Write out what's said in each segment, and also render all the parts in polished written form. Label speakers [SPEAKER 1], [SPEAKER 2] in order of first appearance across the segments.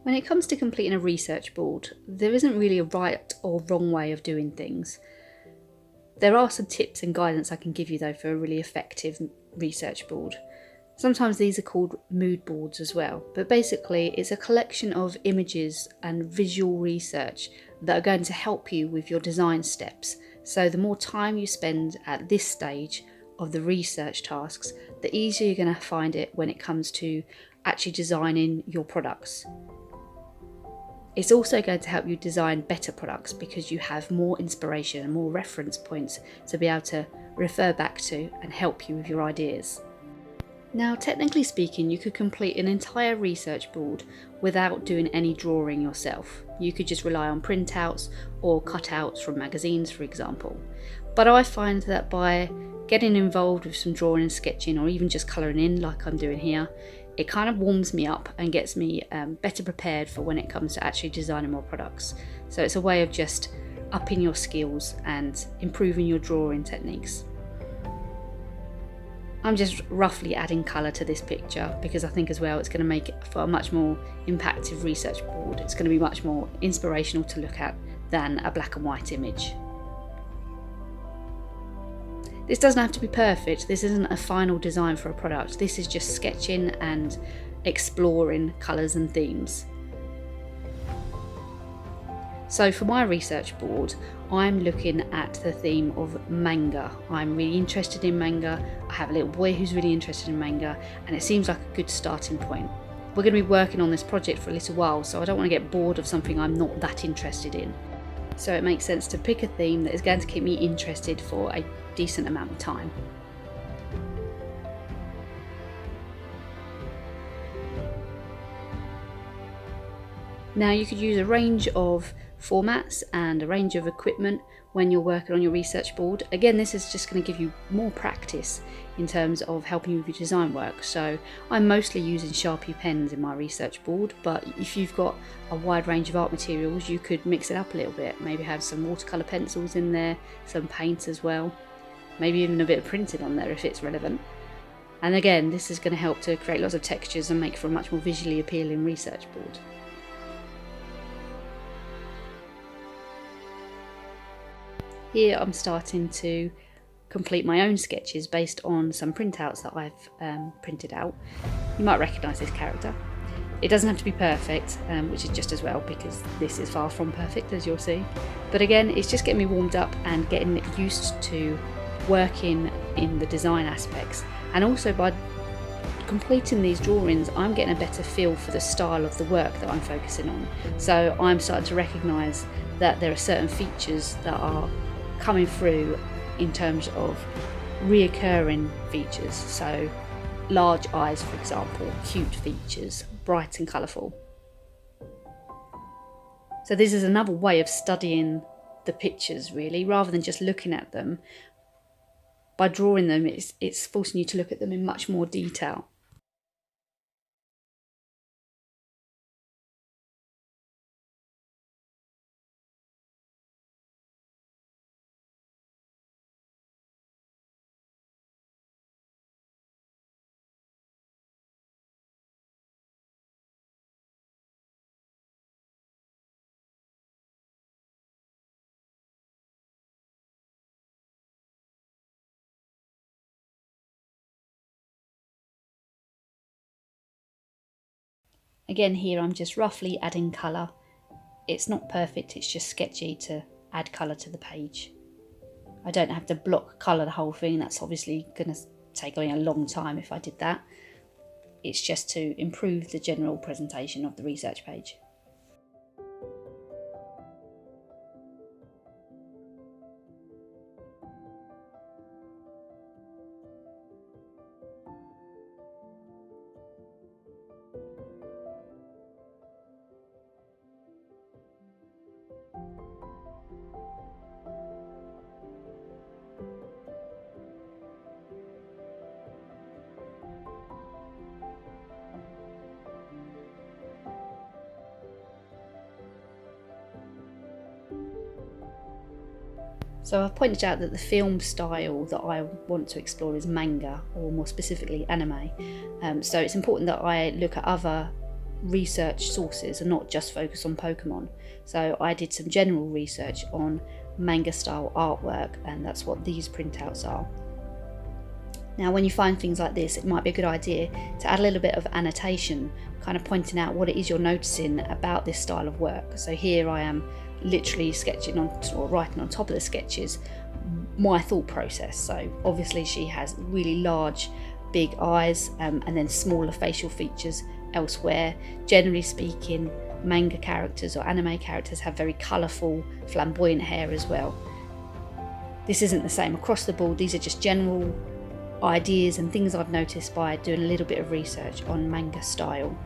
[SPEAKER 1] When it comes to completing a research board, there isn't really a right or wrong way of doing things. There are some tips and guidance I can give you though for a really effective research board. Sometimes these are called mood boards as well, but basically it's a collection of images and visual research that are going to help you with your design steps. So the more time you spend at this stage of the research tasks, the easier you're going to find it when it comes to actually designing your products. It's also going to help you design better products because you have more inspiration and more reference points to be able to refer back to and help you with your ideas. Now, technically speaking, you could complete an entire research board without doing any drawing yourself. You could just rely on printouts or cutouts from magazines, for example. But I find that by getting involved with some drawing and sketching, or even just colouring in like I'm doing here, it kind of warms me up and gets me better prepared for when it comes to actually designing more products. So it's a way of just upping your skills and improving your drawing techniques. I'm just roughly adding colour to this picture because I think as well it's going to make it for a much more impactful research board. It's going to be much more inspirational to look at than a black and white image. This doesn't have to be perfect. This isn't a final design for a product. This is just sketching and exploring colours and themes. So for my research board, I'm looking at the theme of manga. I'm really interested in manga. I have a little boy who's really interested in manga, and it seems like a good starting point. We're going to be working on this project for a little while, so I don't want to get bored of something I'm not that interested in. So it makes sense to pick a theme that is going to keep me interested for a decent amount of time. Now you could use a range of formats and a range of equipment when you're working on your research board. Again, this is just going to give you more practice in terms of helping you with your design work. So I'm mostly using Sharpie pens in my research board, but if you've got a wide range of art materials, you could mix it up a little bit. Maybe have some watercolour pencils in there, some paint as well, maybe even a bit of printing on there if it's relevant. And again, this is going to help to create lots of textures and make for a much more visually appealing research board. Here I'm starting to complete my own sketches based on some printouts that I've printed out. You might recognise this character. It doesn't have to be perfect, which is just as well because this is far from perfect, as you'll see. But again, it's just getting me warmed up and getting used to working in the design aspects. And also by completing these drawings, I'm getting a better feel for the style of the work that I'm focusing on. So I'm starting to recognise that there are certain features that are coming through in terms of reoccurring features. So large eyes, for example, cute features, bright and colourful. So this is another way of studying the pictures really, rather than just looking at them. By drawing them, it's forcing you to look at them in much more detail. Again, here I'm just roughly adding colour. It's not perfect, it's just sketchy to add colour to the page. I don't have to block colour the whole thing, that's obviously going to take a long time if I did that. It's just to improve the general presentation of the research page. So I've pointed out that the film style that I want to explore is manga, or more specifically anime. So it's important that I look at other research sources and not just focus on Pokemon. So I did some general research on manga style artwork, and that's what these printouts are. Now when you find things like this, it might be a good idea to add a little bit of annotation, kind of pointing out what it is you're noticing about this style of work. So here I am literally sketching on, or writing on top of the sketches, my thought process. So obviously she has really large big eyes, and then smaller facial features elsewhere. Generally speaking, manga characters or anime characters have very colourful, flamboyant hair as well. This isn't the same across the board. These are just general ideas and things I've noticed by doing a little bit of research on manga style.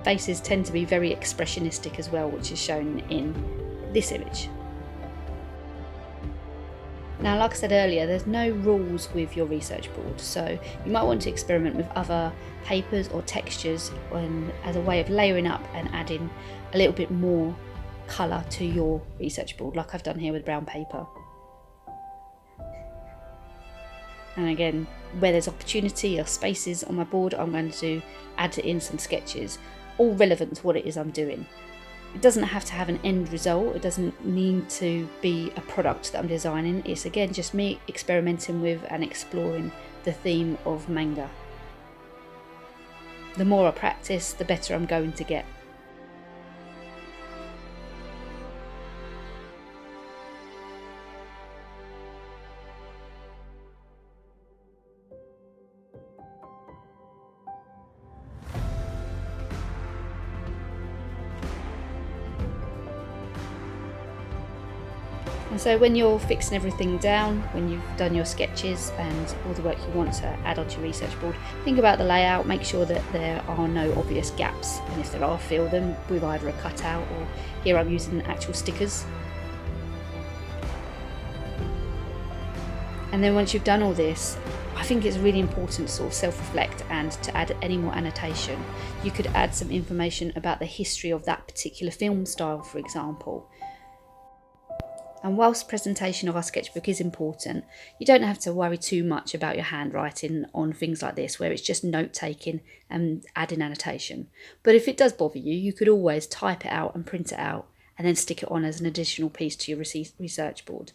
[SPEAKER 1] Faces tend to be very expressionistic as well, which is shown in this image. Now, like I said earlier, there's no rules with your research board, so you might want to experiment with other papers or textures as a way of layering up and adding a little bit more colour to your research board, like I've done here with brown paper. And again, where there's opportunity or spaces on my board, I'm going to add in some sketches, all relevant to what it is I'm doing. It doesn't have to have an end result, it doesn't need to be a product that I'm designing. It's again just me experimenting with and exploring the theme of manga. The more I practice, the better I'm going to get. And so when you're fixing everything down, when you've done your sketches and all the work you want to add onto your research board, think about the layout, make sure that there are no obvious gaps, and if there are, fill them with either a cutout, or here I'm using actual stickers. And then once you've done all this, I think it's really important to sort of self-reflect and to add any more annotation. You could add some information about the history of that particular film style, for example. And whilst presentation of our sketchbook is important, you don't have to worry too much about your handwriting on things like this, where it's just note-taking and adding annotation. But if it does bother you, you could always type it out and print it out, and then stick it on as an additional piece to your research board.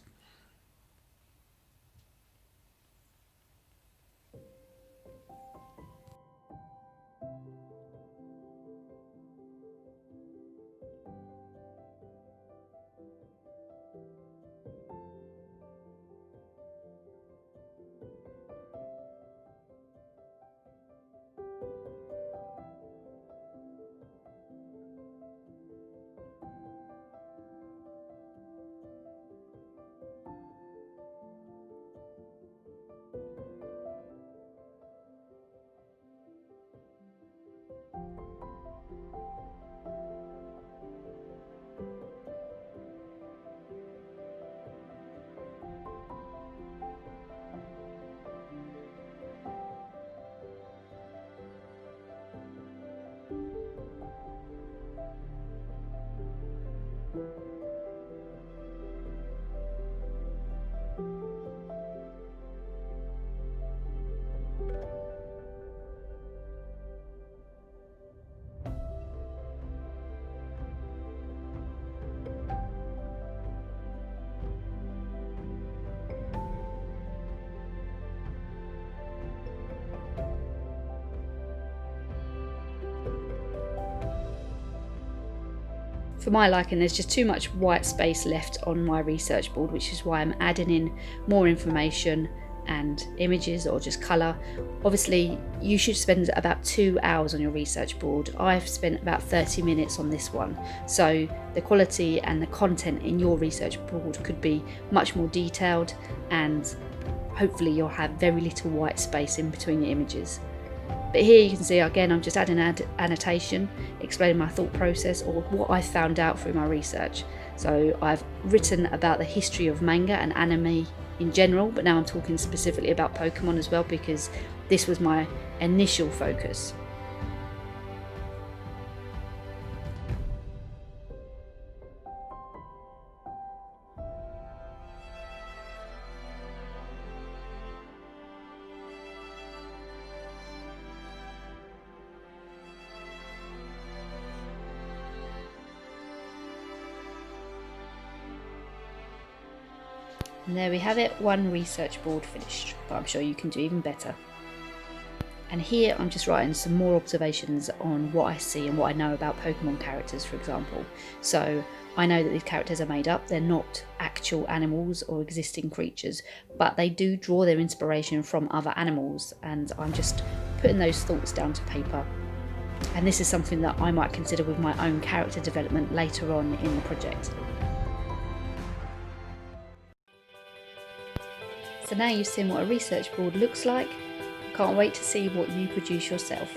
[SPEAKER 1] For my liking, there's just too much white space left on my research board, which is why I'm adding in more information and images or just colour. Obviously, you should spend about 2 hours on your research board. I've spent about 30 minutes on this one. So the quality and the content in your research board could be much more detailed, and hopefully you'll have very little white space in between your images. But here you can see again, I'm just adding annotation, explaining my thought process or what I found out through my research. So I've written about the history of manga and anime in general, but now I'm talking specifically about Pokemon as well, because this was my initial focus. And there we have it, one research board finished, but I'm sure you can do even better. And here I'm just writing some more observations on what I see and what I know about Pokemon characters, for example. So I know that these characters are made up, they're not actual animals or existing creatures, but they do draw their inspiration from other animals, and I'm just putting those thoughts down to paper. And this is something that I might consider with my own character development later on in the project. So now you've seen what a research board looks like. I can't wait to see what you produce yourself.